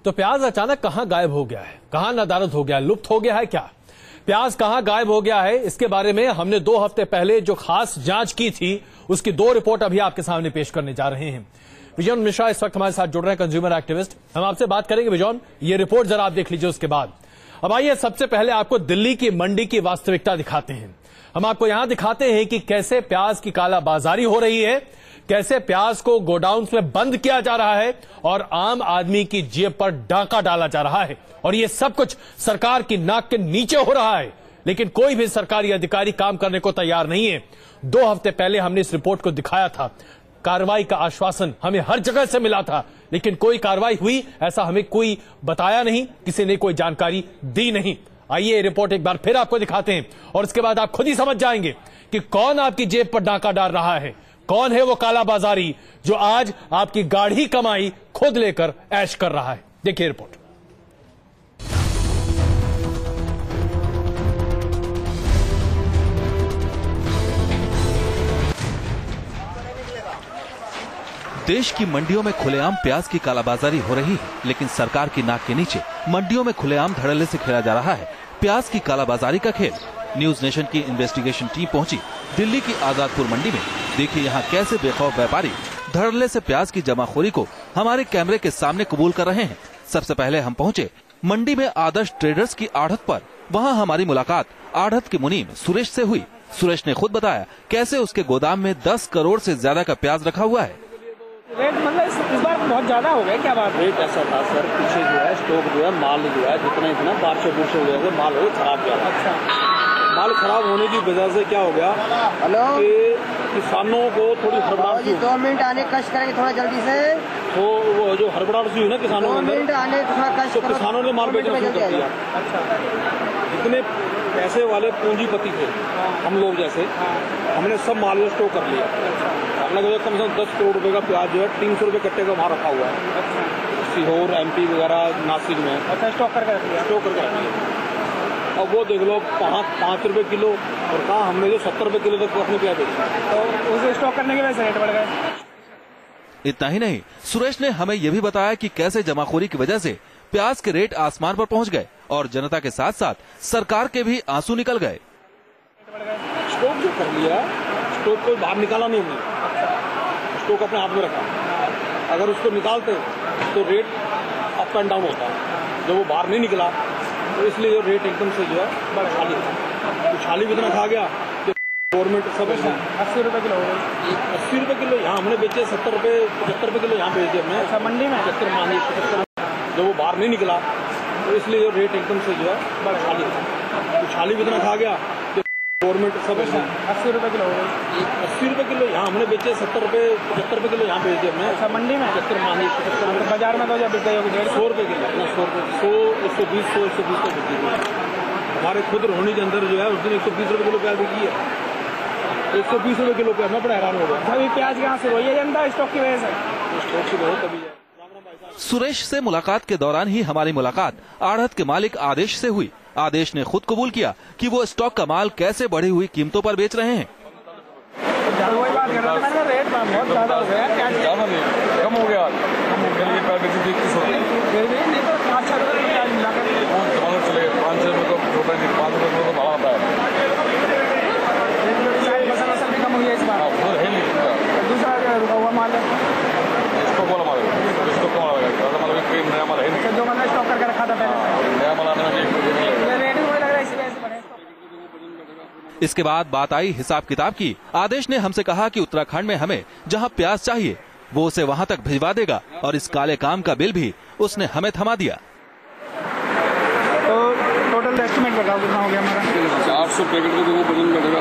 तो प्याज अचानक कहां गायब हो गया है, कहां नदारद हो गया, लुप्त हो गया है क्या? प्याज कहां गायब हो गया है, इसके बारे में हमने 2 हफ्ते पहले जो खास जांच की थी उसकी 2 रिपोर्ट अभी आपके सामने पेश करने जा रहे हैं। विजयन मिश्रा इस वक्त हमारे साथ जुड़ रहे हैं, कंज्यूमर एक्टिविस्ट। हम आपसे बात करेंगे विजयन, ये रिपोर्ट जरा आप देख लीजिए उसके बाद। अब आइए सबसे पहले आपको दिल्ली की मंडी की वास्तविकता दिखाते हैं। हम आपको यहां दिखाते हैं कि कैसे प्याज की कालाबाजारी हो रही है, कैसे प्याज को गोडाउन्स में बंद किया जा रहा है और आम आदमी की जेब पर डाका डाला जा रहा है। और ये सब कुछ सरकार की नाक के नीचे हो रहा है, लेकिन कोई भी सरकारी अधिकारी काम करने को तैयार नहीं है। 2 हफ्ते पहले हमने इस रिपोर्ट को दिखाया था, कार्रवाई का आश्वासन हमें हर जगह से मिला था, लेकिन कोई कार्रवाई हुई ऐसा हमें कोई बताया नहीं, किसी ने कोई जानकारी दी नहीं। आइए रिपोर्ट एक बार फिर आपको दिखाते हैं और इसके बाद आप खुद ही समझ जाएंगे कि कौन आपकी जेब पर डाका डाल रहा है, कौन है वो कालाबाजारी जो आज आपकी गाढ़ी कमाई खुद लेकर ऐश कर रहा है। देखिए रिपोर्ट। देश की मंडियों में खुलेआम प्याज की कालाबाजारी हो रही है, लेकिन सरकार की नाक के नीचे मंडियों में खुलेआम धड़ल्ले से खेला जा रहा है प्याज की कालाबाजारी का खेल। न्यूज नेशन की इन्वेस्टिगेशन टीम पहुंची दिल्ली की आजादपुर मंडी में। देखिए यहाँ कैसे बेखौफ व्यापारी धड़ल्ले से प्याज की जमाखोरी को हमारे कैमरे के सामने कबूल कर रहे हैं। सबसे पहले हम पहुंचे मंडी में आदर्श ट्रेडर्स की आढ़त पर। वहाँ हमारी मुलाकात आढ़त के मुनीम सुरेश से हुई। सुरेश ने खुद बताया कैसे उसके गोदाम में 10 करोड़ से ज्यादा का प्याज रखा हुआ है। रेट मतलब इस बार बहुत ज्यादा हो गया, क्या बात है? रेट ऐसा था सर, पीछे जो है स्टॉक जो है माल जो है जितना इतना 500 हो गया, माल हो खराब गया। अच्छा, माल खराब होने की वजह से क्या हो गया, कि किसानों को थोड़ी हड़बड़ाहट हुई। 2 मिनट आने कष्ट करेंगे थोड़ा जल्दी से। तो वो जो हड़बड़ाहट हुई ना किसानों को, 2 मिनट आने थोड़ा कष्ट, तो किसानों ने माल बेचना शुरू कर दिया। अच्छा, जितने पैसे वाले पूंजीपति थे हम लोग जैसे, हमने सब माल स्टॉक कर लिया। हमने कम से कम 10 करोड़ रुपए का प्याज जो है 300 रुपए कट्टे का वहाँ रखा हुआ है। सीहोर, MP वगैरह, नासिक में। अच्छा, स्टॉक करके रख लिया। स्टॉक करके रख लिया। अब वो देख लो कहाँ 5 रुपए किलो और कहाँ हमने जो 70 रुपए किलो तक अपने प्याज बेचा, तो उसे स्टॉक करने के वजह से रेट बढ़ गए। इतना ही नहीं, सुरेश ने हमें यह भी बताया कि कैसे जमाखोरी की वजह से प्याज के रेट आसमान पर पहुंच गए और जनता के साथ साथ सरकार के भी आंसू निकल गए। स्टॉक जो कर लिया, स्टॉक को बाहर निकाला नहीं हमने, स्टॉक अपने हाथ में रखा। अगर उसको निकालते तो रेट अप एंड डाउन होता है, जब वो बाहर नहीं निकला तो इसलिए जो रेट एकदम से जो है खाली तो छाली भी इतना खा गया कि गवर्नमेंट सब 80 रुपए किलो हो गई। 80 रुपए किलो यहाँ हमने बेचे, 70 रुपए 75 रुपए किलो यहाँ बेच दिया हमने। अच्छा, मंडी में 75 मांगी, 75 जब वो बाहर नहीं निकला तो इसलिए जो रेट एकदम से जो है खाली तो छाली भी इतना खा गया कि गवर्नमेंट सब 80 रुपए किलो हो गई। 80 रुपए किलो यहाँ हमने बेचे, 70 रुपए 75 रुपए किलो यहाँ बेच दिया हमने। अच्छा, मंडी में 75 मांगी, 75 बाजार में तो जब बिक गई होगी 150 रुपए किलो, 100 रुपए, 100 120 120 तक बिकी थी। हमारे खुद रोहिणी के अंदर जो है उस दिन 120 रुपए किलो प्याज बिकी है, 120 रुपए किलो प्याज। मैं बड़ा हैरान हो गया। अभी प्याज यहाँ से वही जनता स्टॉक की वजह से, स्टॉक की वजह तभी है। सुरेश से मुलाकात के दौरान ही हमारी मुलाकात आढ़त के मालिक आदेश से हुई। आदेश ने खुद कबूल किया कि वो स्टॉक का माल कैसे बढ़ी हुई कीमतों पर बेच रहे हैं। वही बात कर रहा था, रेट बहुत ज्यादा हो गया, ज्यादा नहीं कम हो गया, नहीं तो 5-6 रुपए प्याज मिला कर चले 5-6 रुपए तो 5 रुपए तो भाड़ा आता है। मसाला भी कम हो गया इस बार, दूसरा रुका हुआ माल है, स्टॉक वाला माल है, स्टॉक का माल है, नया माल है, जो मैंने स्टॉक करके रखा था पहले, नया माल आने में रेट भी वही लग रहा है, इसी वजह से बढ़े। इसके बाद बात आई हिसाब किताब की। आदेश ने हमसे कहा कि उत्तराखंड में हमें जहां प्याज चाहिए वो उसे वहां तक भिजवा देगा और इस काले काम का बिल भी उसने हमें थमा दिया। तो टोटल एस्टिमेट बताओ कितना हो गया हमारा? 400 पैकेट का वो वजन बढ़ेगा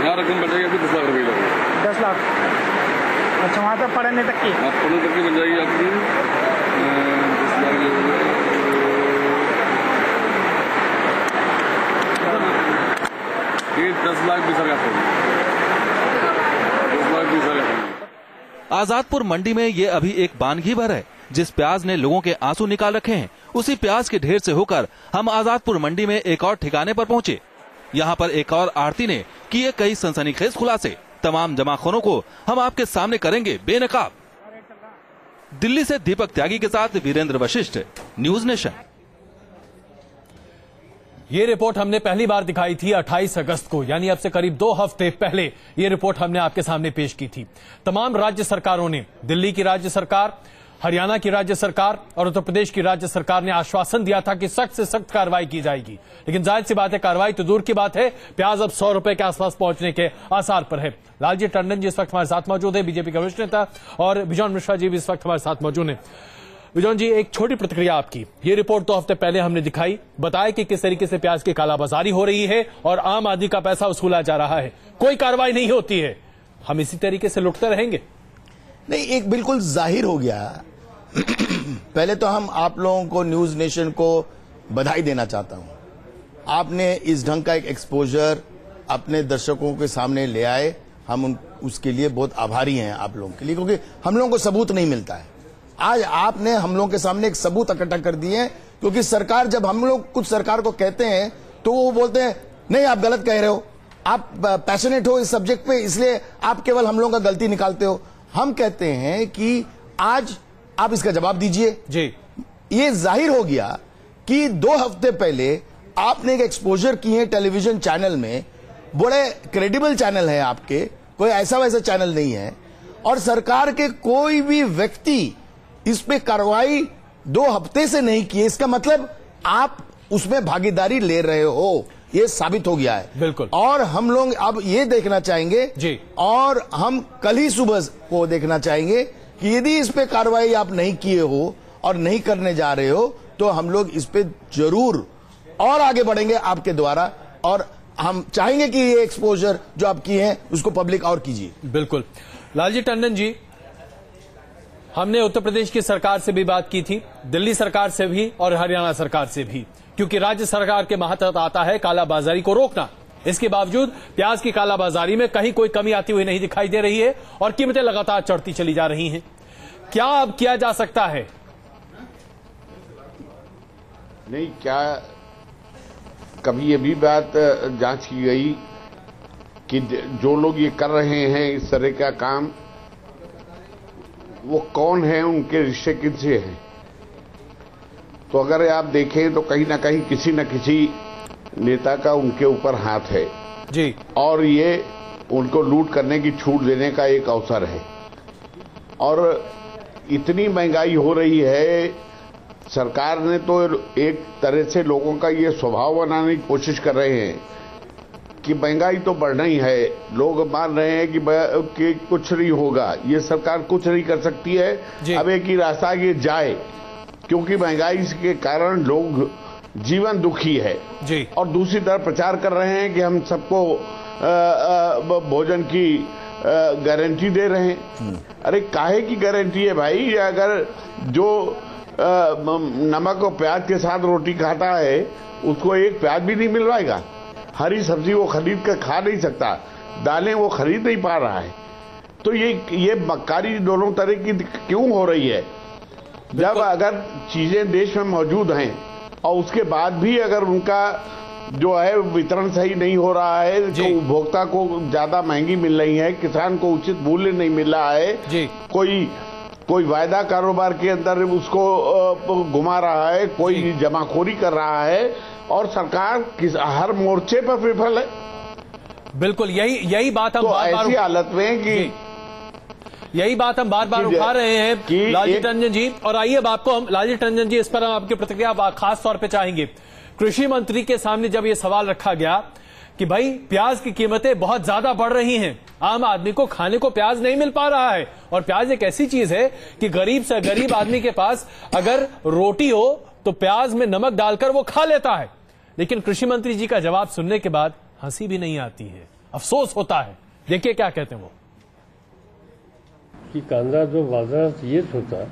यहाँ रकम बढ़ेगा कि 10 लाख रुपये लगेगा। 10 लाख? अच्छा, वहाँ तक पढ़ने तक की? हाँ, पढ़ने तक की बन जाएगी आपकी 10 लाख। 10 लाख 20 हजार। 10 लाख 20 हजार। आजादपुर मंडी में ये अभी एक बानगी भर है। जिस प्याज ने लोगों के आंसू निकाल रखे हैं, उसी प्याज के ढेर से होकर हम आजादपुर मंडी में एक और ठिकाने पर पहुंचे। यहाँ पर एक और आरती ने किए कई सनसनीखेज खुलासे। तमाम जमाखोरों को हम आपके सामने करेंगे बेनकाब। दिल्ली से दीपक त्यागी के साथ वीरेंद्र वशिष्ठ, न्यूज नेशन। ये रिपोर्ट हमने पहली बार दिखाई थी 28 अगस्त को, यानी अब से करीब 2 हफ्ते पहले ये रिपोर्ट हमने आपके सामने पेश की थी। तमाम राज्य सरकारों ने, दिल्ली की राज्य सरकार, हरियाणा की राज्य सरकार और उत्तर प्रदेश की राज्य सरकार ने आश्वासन दिया था कि सख्त से सख्त कार्रवाई की जाएगी। लेकिन जाहिर सी बात है, कार्रवाई तो दूर की बात है, प्याज अब 100 रुपए के आसपास पहुंचने के आसार पर है। लालजी टंडन जी इस वक्त हमारे साथ मौजूद है, बीजेपी के वरिष्ठ नेता, और बिजॉन मिश्रा जी भी इस वक्त हमारे साथ मौजूद हैं। बिजॉन जी, एक छोटी प्रतिक्रिया आपकी। ये रिपोर्ट 2 हफ्ते पहले हमने दिखाई, बताया कि किस तरीके से प्याज की कालाबाजारी हो रही है और आम आदमी का पैसा वसूला जा रहा है, कोई कार्रवाई नहीं होती है। हम इसी तरीके से लुटते रहेंगे? नहीं, एक बिल्कुल जाहिर हो गया। पहले तो हम आप लोगों को, न्यूज नेशन को बधाई देना चाहता हूं। आपने इस ढंग का एक एक्सपोजर अपने दर्शकों के सामने ले आए, हम उसके लिए बहुत आभारी हैं आप लोगों के लिए, क्योंकि हम लोगों को सबूत नहीं मिलता है। आज आपने हम लोगों के सामने एक सबूत इकट्ठा कर दिए हैं, क्योंकि सरकार, जब हम लोग कुछ सरकार को कहते हैं तो वो बोलते हैं नहीं आप गलत कह रहे हो, आप पैशनेट हो इस सब्जेक्ट पे, इसलिए आप केवल हम लोगों का गलती निकालते हो। हम कहते हैं कि आज आप इसका जवाब दीजिए जी। ये जाहिर हो गया कि 2 हफ्ते पहले आपने एक एक्सपोजर किए हैं टेलीविजन चैनल में, बड़े क्रेडिबल चैनल है आपके, कोई ऐसा वैसा चैनल नहीं है, और सरकार के कोई भी व्यक्ति इस पे कार्रवाई 2 हफ्ते से नहीं किए। इसका मतलब आप उसमें भागीदारी ले रहे हो, ये साबित हो गया है। बिल्कुल। और हम लोग अब ये देखना चाहेंगे जी, और हम कल ही सुबह को देखना चाहेंगे कि यदि इस पे कार्रवाई आप नहीं किए हो और नहीं करने जा रहे हो, तो हम लोग इस पे जरूर और आगे बढ़ेंगे आपके द्वारा, और हम चाहेंगे कि ये एक्सपोजर जो आप किए हैं उसको पब्लिक और कीजिए। बिल्कुल। लालजी टंडन जी, हमने उत्तर प्रदेश की सरकार से भी बात की थी, दिल्ली सरकार से भी और हरियाणा सरकार से भी, क्योंकि राज्य सरकार के महत्व आता है कालाबाजारी को रोकना। इसके बावजूद प्याज की कालाबाजारी में कहीं कोई कमी आती हुई नहीं दिखाई दे रही है और कीमतें लगातार चढ़ती चली जा रही हैं। क्या अब किया जा सकता है? नहीं, क्या कभी ये भी बात जांच की गई कि जो लोग ये कर रहे हैं इस तरह का काम, वो कौन है, उनके रिश्ते किनसे हैं? तो अगर आप देखें तो कहीं ना कहीं किसी न किसी नेता का उनके ऊपर हाथ है जी, और ये उनको लूट करने की छूट देने का एक अवसर है। और इतनी महंगाई हो रही है, सरकार ने तो एक तरह से लोगों का ये स्वभाव बनाने की कोशिश कर रहे हैं कि महंगाई तो बढ़ना ही है। लोग मान रहे हैं कि कुछ नहीं होगा, ये सरकार कुछ नहीं कर सकती है। अब एक ही रास्ता ये जाए, क्योंकि महंगाई के कारण लोग जीवन दुखी है जी। और दूसरी तरफ प्रचार कर रहे हैं कि हम सबको भोजन की गारंटी दे रहे हैं। अरे काहे की गारंटी है भाई? अगर जो नमक और प्याज के साथ रोटी खाता है उसको एक प्याज भी नहीं मिलवाएगा, हरी सब्जी वो खरीद कर खा नहीं सकता, दालें वो खरीद नहीं पा रहा है। तो ये मक्कारी दोनों तरह की क्यों हो रही है? जब अगर चीजें देश में मौजूद हैं और उसके बाद भी अगर उनका जो है वितरण सही नहीं हो रहा है, तो उपभोक्ता को ज्यादा महंगी मिल रही है, किसान को उचित मूल्य नहीं मिल रहा है, कोई वायदा कारोबार के अंदर उसको घुमा रहा है, कोई जमाखोरी कर रहा है, और सरकार हर मोर्चे पर विफल है। बिल्कुल, यही बात हम तो ऐसी हालत में कि यही बात हम बार बार उठा रहे हैं लालजी टंडन जी। और आइए अब आपको हम, लालजी टंडन जी, इस पर हम आपकी प्रतिक्रिया खास तौर पे चाहेंगे। कृषि मंत्री के सामने जब ये सवाल रखा गया कि भाई प्याज की कीमतें बहुत ज्यादा बढ़ रही हैं, आम आदमी को खाने को प्याज नहीं मिल पा रहा है, और प्याज एक ऐसी चीज है कि गरीब से गरीब आदमी के पास अगर रोटी हो तो प्याज में नमक डालकर वो खा लेता है। लेकिन कृषि मंत्री जी का जवाब सुनने के बाद हंसी भी नहीं आती है, अफसोस होता है। देखिए क्या कहते हैं वो। की कांदा जो बाजारात येत होता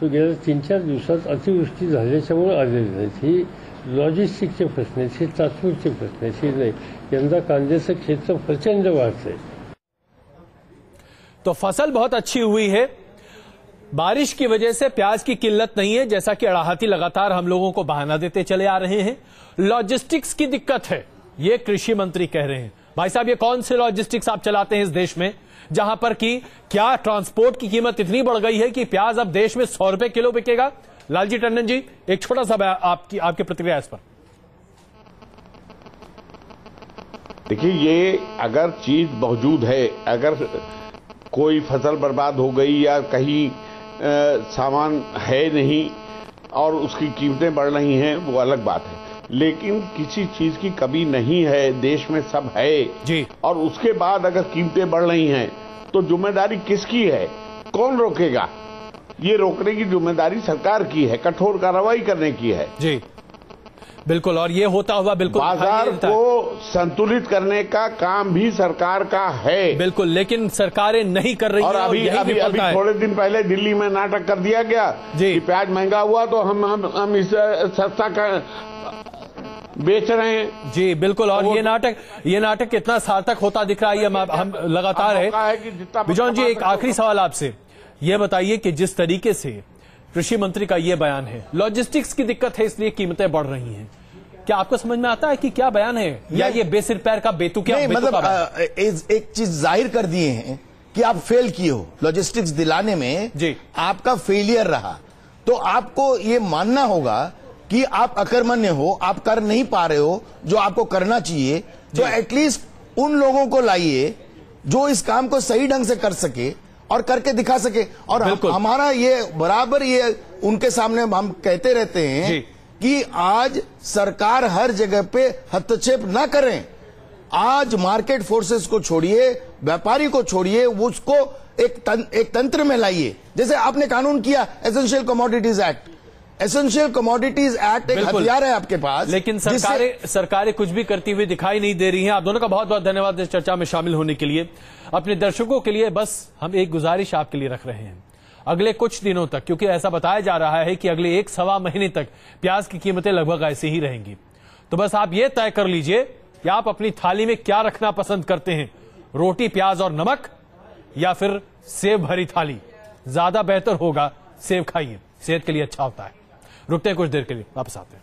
तो गेल्या 3-4 दिवसात अतिवृष्टी झाल्याच्यामुळे आलेली नाही। ही लॉजिस्टिकचे प्रश्न आहेत, हे तात्पुरते प्रश्न आहेत, हे नाही। यंदा कांद्याचं क्षेत्र प्रचंड वाढतंय। तो फसल बहुत अच्छी हुई है, बारिश की वजह से प्याज की किल्लत नहीं है, जैसा कि अड़ाहती लगातार हम लोगों को बहाना देते चले आ रहे हैं। लॉजिस्टिक्स की दिक्कत है, ये कृषि मंत्री कह रहे हैं। भाई साहब, ये कौन से लॉजिस्टिक्स आप चलाते हैं इस देश में, जहां पर कि क्या ट्रांसपोर्ट की कीमत इतनी बढ़ गई है कि प्याज अब देश में 100 रुपए किलो बिकेगा? लालजी टंडन जी, एक छोटा सा आपकी प्रतिक्रिया इस पर। देखिए, ये अगर चीज मौजूद है, अगर कोई फसल बर्बाद हो गई या कहीं सामान है नहीं और उसकी कीमतें बढ़ रही हैं, वो अलग बात है। लेकिन किसी चीज की कमी नहीं है, देश में सब है जी। और उसके बाद अगर कीमतें बढ़ रही हैं तो जिम्मेदारी किसकी है? कौन रोकेगा? ये रोकने की जिम्मेदारी सरकार की है, कठोर कार्रवाई करने की है जी। बिल्कुल, और ये होता हुआ बिल्कुल बाजार को संतुलित करने का काम भी सरकार का है। बिल्कुल, लेकिन सरकारें नहीं कर रही और हैं। अभी थोड़े दिन पहले दिल्ली में नाटक कर दिया गया कि प्याज महंगा हुआ तो हम इस सस्ता का बेच रहे हैं। जी बिल्कुल, और ये नाटक कितना सार्थक होता दिख रहा है, हम लगातार है। बिजॉन जी, एक आखिरी सवाल आपसे, ये बताइए कि जिस तरीके से कृषि मंत्री का ये बयान है, लॉजिस्टिक्स की दिक्कत है इसलिए कीमतें बढ़ रही हैं, क्या आपको समझ में आता है कि क्या बयान है, या ये बेसिर पैर का बेतुकिया? मतलब एक चीज जाहिर कर दिए हैं कि आप फेल किए हो लॉजिस्टिक्स दिलाने में जी, आपका फेलियर रहा, तो आपको ये मानना होगा कि आप अकर्मण्य हो, आप कर नहीं पा रहे हो जो आपको करना चाहिए, तो एटलीस्ट उन लोगों को लाइए जो इस काम को सही ढंग से कर सके और करके दिखा सके। और हमारा ये बराबर ये उनके सामने हम कहते रहते हैं कि आज सरकार हर जगह पे हस्तक्षेप ना करें। आज मार्केट फोर्सेस को छोड़िए, व्यापारी को छोड़िए, उसको एक तंत्र में लाइए। जैसे आपने कानून किया essential commodities act, essential commodities act एक हथियार है आपके पास, लेकिन सरकारें कुछ भी करती हुई दिखाई नहीं दे रही हैं। आप दोनों का बहुत बहुत धन्यवाद इस चर्चा में शामिल होने के लिए। अपने दर्शकों के लिए बस हम एक गुजारिश आपके लिए रख रहे हैं, अगले कुछ दिनों तक, क्योंकि ऐसा बताया जा रहा है कि अगले 1-1.25 महीने तक प्याज की कीमतें लगभग ऐसे ही रहेंगी, तो बस आप ये तय कर लीजिए कि आप अपनी थाली में क्या रखना पसंद करते हैं, रोटी प्याज और नमक या फिर सेब भरी थाली। ज्यादा बेहतर होगा सेब खाइए, सेहत के लिए अच्छा होता है। रुकते हैं कुछ देर के लिए, वापस आते हैं।